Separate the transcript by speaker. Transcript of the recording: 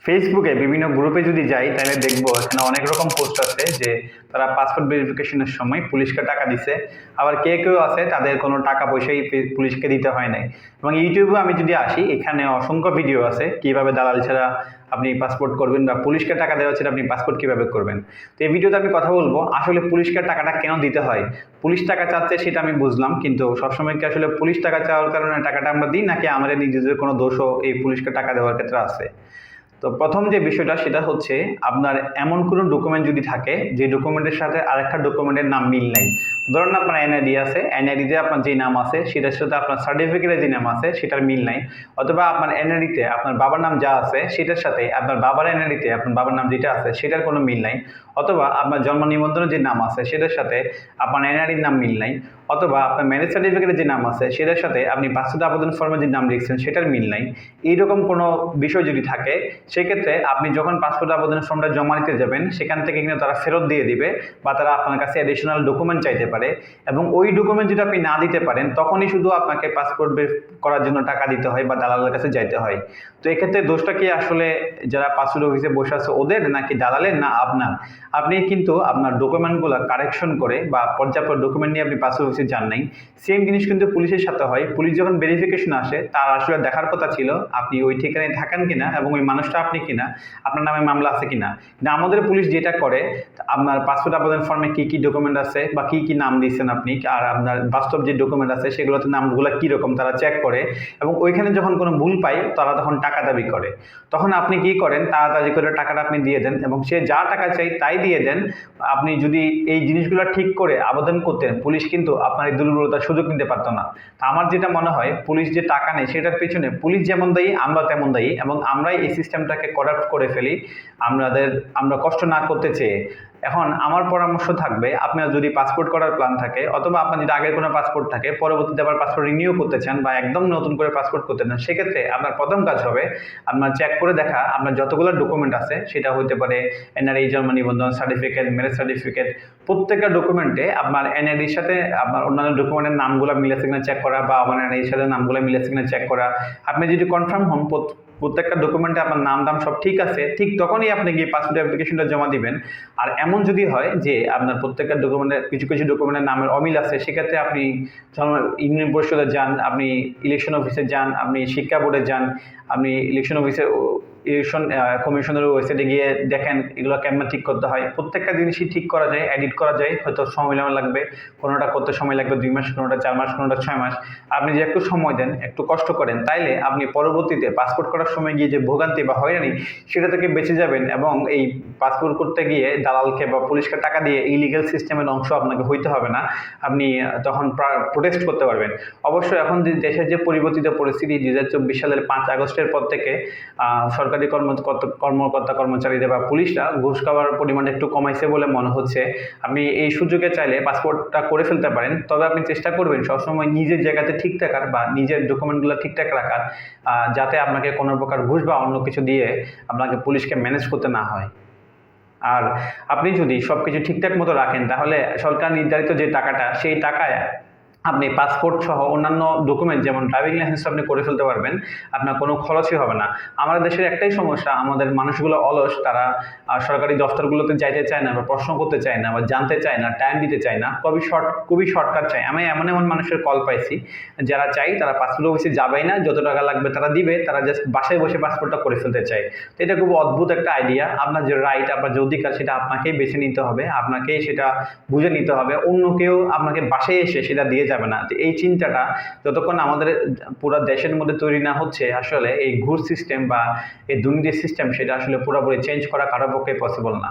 Speaker 1: ফেসবুকে বিভিন্ন গ্রুপে যদি যাই তাহলে দেখবো এখানে অনেক রকম পোস্ট আছে যে তারা পাসপোর্ট ভেরিফিকেশনের সময় পুলিশকে টাকা দিছে। আবার কেউ আছে তাদের কোনো টাকা পয়সাই পুলিশকে দিতে হয় নাই। এবং ইউটিউবে আমি যদি আসি এখানে অসংখ্য ভিডিও আছে কিভাবে দালাল ছাড়া আপনি পাসপোর্ট করবেন বা পুলিশকে টাকা দেওয়া ছাড়া আপনি পাসপোর্ট কিভাবে করবেন। তো এই ভিডিওতে আমি কথা বলবো আসলে পুলিশকে টাকাটা কেন দিতে হয়। পুলিশ টাকা চাচ্ছে সেটা আমি বুঝলাম, কিন্তু সবসময় কি আসলে পুলিশ টাকা চাওয়ার কারণে টাকাটা আমরা দিই, নাকি আমাদের নিজেদের কোনো দোষও এই পুলিশকে টাকা দেওয়ার ক্ষেত্রে আছে। তো প্রথম যে বিষয়টা সেটা হচ্ছে আপনার এমন কোনো ডকুমেন্ট যদি থাকে যে ডকুমেন্টের সাথে আরেকটা ডকুমেন্টের নাম মিল নাই। ধরুন আপনার এনআইডি আছে, এনআইডিতে আপনার যে নাম আছে সেটার সাথে আপনার সার্টিফিকেটে যে নাম আছে সেটার মিল নাই। অথবা আপনার এনআইডিতে আপনার বাবার নাম যা আছে সেটার সাথে আপনার বাবার এনআইডিতে আপনার বাবার নাম যেটা আছে সেটার কোনো মিল নাই। অথবা আপনার জন্ম নিবন্ধনের যে নাম আছে সেটার সাথে আপনার এনআইডির নাম মিল নাই। অথবা আপনার ম্যারেজ সার্টিফিকেটের যে নাম আছে সেটার সাথে আপনি পাসপোর্ট আবেদন ফর্মে যে নাম লিখছেন সেটার মিল নাই। এইরকম কোনো বিষয় যদি থাকে সেক্ষেত্রে আপনি যখন পাসপোর্ট আবেদন ফর্মটা জমা দিতে যাবেন সেখান থেকে কিন্তু তারা ফেরত দিয়ে দিবে বা তারা আপনার কাছে অ্যাডিশনাল ডকুমেন্ট চাইতে পারে। এবং ওই ডকুমেন্ট যদি আপনি না দিতে পারেন তখনই শুধু আপনাকে পাসপোর্ট করার জন্য টাকা দিতে হয় বা দালালের কাছে যাইতে হয়। তো এক্ষেত্রে দোষটা কি আসলে যারা পাসপোর্ট অফিসে বসে আছে ওদের, নাকি দালালের, না আপনার? আপনি কিন্তু আপনার ডকুমেন্টগুলো কারেকশন করে বা পর্যাপ্ত ডকুমেন্ট নিয়ে আপনি পাসপোর্ট অফিসে যান নাই। সেম জিনিস কিন্তু পুলিশের সাথে হয়। পুলিশ যখন ভেরিফিকেশন আসে তার আসলে দেখার কথা ছিল আপনি ওই ঠিকানায় থাকেন কিনা এবং ওই মানুষটা আপনি কিনা, আপনার নামে মামলা আছে কিনা। কিন্তু আমাদের পুলিশ যেটা করে আপনার পাসপোর্ট আবেদন ফর্মে কি কি ডকুমেন্ট আছে বা কি কি নাম দিয়েছেন আপনি আর আপনার বাস্তব যে ডকুমেন্ট আছে সেগুলোতে নামগুলো কীরকম তারা চেক করে এবং ওইখানে যখন কোনো ভুল পায় তারা তখন টাকা দাবি করে। তখন আপনি কি করেন, তাড়াতাড়ি করে টাকাটা আপনি দিয়ে দেন এবং সে যা টাকা চাই তাই দিয়ে দেন। আপনি যদি এই জিনিসগুলো ঠিক করে আবেদন করতেন পুলিশ কিন্তু আপনার এই দুর্বলতার সুযোগ নিতে পারতো না। তা আমার যেটা মনে হয় পুলিশ যে টাকা নেয় সেটার পেছনে পুলিশ যেমন দায়ী আমরা তেমন দায়ী, এবং আমরাই এই সিস্টেমটাকে করাপ্ট করে ফেলি আমরা কষ্ট না করতে চেয়ে। এখন আমার পরামর্শ থাকবে, আপনার যদি পাসপোর্ট করার প্ল্যান থাকে অথবা আপনার যদি আগের কোনো পাসপোর্ট থাকে পরবর্তীতে আবার পাসপোর্ট রিনিউ করতে চান বা একদম নতুন করে পাসপোর্ট করতে চান, সেক্ষেত্রে আপনার প্রথম কাজ হবে আপনার চেক করে দেখা আপনার যতগুলো ডকুমেন্ট আছে, সেটা হতে পারে এনআরআই, জন্ম নিবন্ধন সার্টিফিকেট, ম্যারেজ সার্টিফিকেট, প্রত্যেকটা ডকুমেন্টে আপনার এনআইডির সাথে আপনার অন্যান্য ডকুমেন্টের নামগুলো মিলেছে কিনা চেক করা বা আমার এনআইডির সাথে নামগুলো মিলেছে কিনা চেক করা। আপনি যদি কনফার্ম হন প্রত্যেকটা ডকুমেন্টে আপনার নাম দাম সব ঠিক আছে, ঠিক তখনই আপনি গিয়ে পাসপোর্ট অ্যাপ্লিকেশনটা জমা দিবেন। আর এমন যদি হয় যে আপনার প্রত্যেকটা ডকুমেন্টের কিছু কিছু ডকুমেন্টের নামের অমিল আছে, সেক্ষেত্রে আপনি ইউনিয়ন পরিষদে যান, আপনি ইলেকশন অফিসে যান, আপনি শিক্ষা বোর্ডে যান, আপনি ইলেকশন কমিশনের ওয়েবসাইটে গিয়ে দেখেন এগুলো কেমন ঠিক করতে হয়। প্রত্যেকটা জিনিসই ঠিক করা যায়, এডিট করা যায়, হয়তো সময় লাগবে, কোনোটা করতে সময় লাগবে 2 মাস, কোনোটা 4 মাস, কোনোটা 6 মাস। আপনি যে একটু সময় দেন, একটু কষ্ট করেন, তাইলে আপনি পরবর্তীতে পাসপোর্ট করার সময় গিয়ে যে ভোগান্তি বা হয়রানি সেটা থেকে বেঁচে যাবেন এবং এই পাসপোর্ট করতে গিয়ে দালালকে বা পুলিশকে টাকা দিয়ে ইলিগাল সিস্টেমের অংশ আপনাকে হইতে হবে না। আপনি তখন প্রোটেস্ট করতে পারবেন। অবশ্যই এখন দেশের যে পরিবর্তিত পরিস্থিতি 2024 সালের 5 আগস্টের পর থেকে সরকারি কর্মকর্তা কর্মচারীদের বা পুলিশরা ঘুষ খাওয়ার পরিমাণ একটু কমাইছে বলে মনে হচ্ছে। আপনি এই সুযোগে চাইলে পাসপোর্টটা করে ফেলতে পারেন, তবে আপনি চেষ্টা করবেন সবসময় নিজের জায়গাতে ঠিক থাকার বা নিজের ডকুমেন্টগুলো ঠিকঠাক রাখার, যাতে আপনাকে কোনো প্রকার ঘুষ বা অন্য কিছু দিয়ে আপনাকে পুলিশকে ম্যানেজ করতে না হয়। আর আপনি যদি সবকিছু ঠিকঠাক মতো রাখেন তাহলে সরকার নির্ধারিত যে টাকাটা সেই টাকায় আপনি পাসপোর্ট সহ অন্যান্য ডকুমেন্ট যেমন ড্রাইভিং লাইসেন্স আপনি করে ফেলতে পারবেন, আপনার কোনো খরচই হবে না। আমাদের দেশের একটাই সমস্যা, আমাদের মানুষগুলো অলস, তারা সরকারি দফতরগুলোতে যাইতে চায় না বা প্রশ্ন করতে চায় না বা জানতে চায় না, টাইম দিতে চায় না, খুবই শর্টকাট চায়। আমি এমন মানুষের কল পাইছি যারা চাই তারা পাসপোর্ট অফিসে যাবেই না, যত টাকা লাগবে তারা দিবে, তারা জাস্ট বাসায় বসে পাসপোর্টটা করে ফেলতে চায়। তো এটা খুব অদ্ভুত একটা আইডিয়া। আপনার যে রাইট, আপনার যে অধিকার সেটা আপনাকেই বেছে নিতে হবে, আপনাকেই সেটা বুঝে নিতে হবে। অন্য কেউ আপনাকে বাসায় এসে সেটা দিয়ে যাবে না। এই চিন্তাটা যতক্ষণ আমাদের পুরো দেশের মধ্যে তৈরি না হচ্ছে, আসলে এই ঘুষ সিস্টেম বা এই দুর্নীতির সিস্টেম সেটা আসলে পুরোপুরি চেঞ্জ করা কারোর পক্ষে পসিবল না।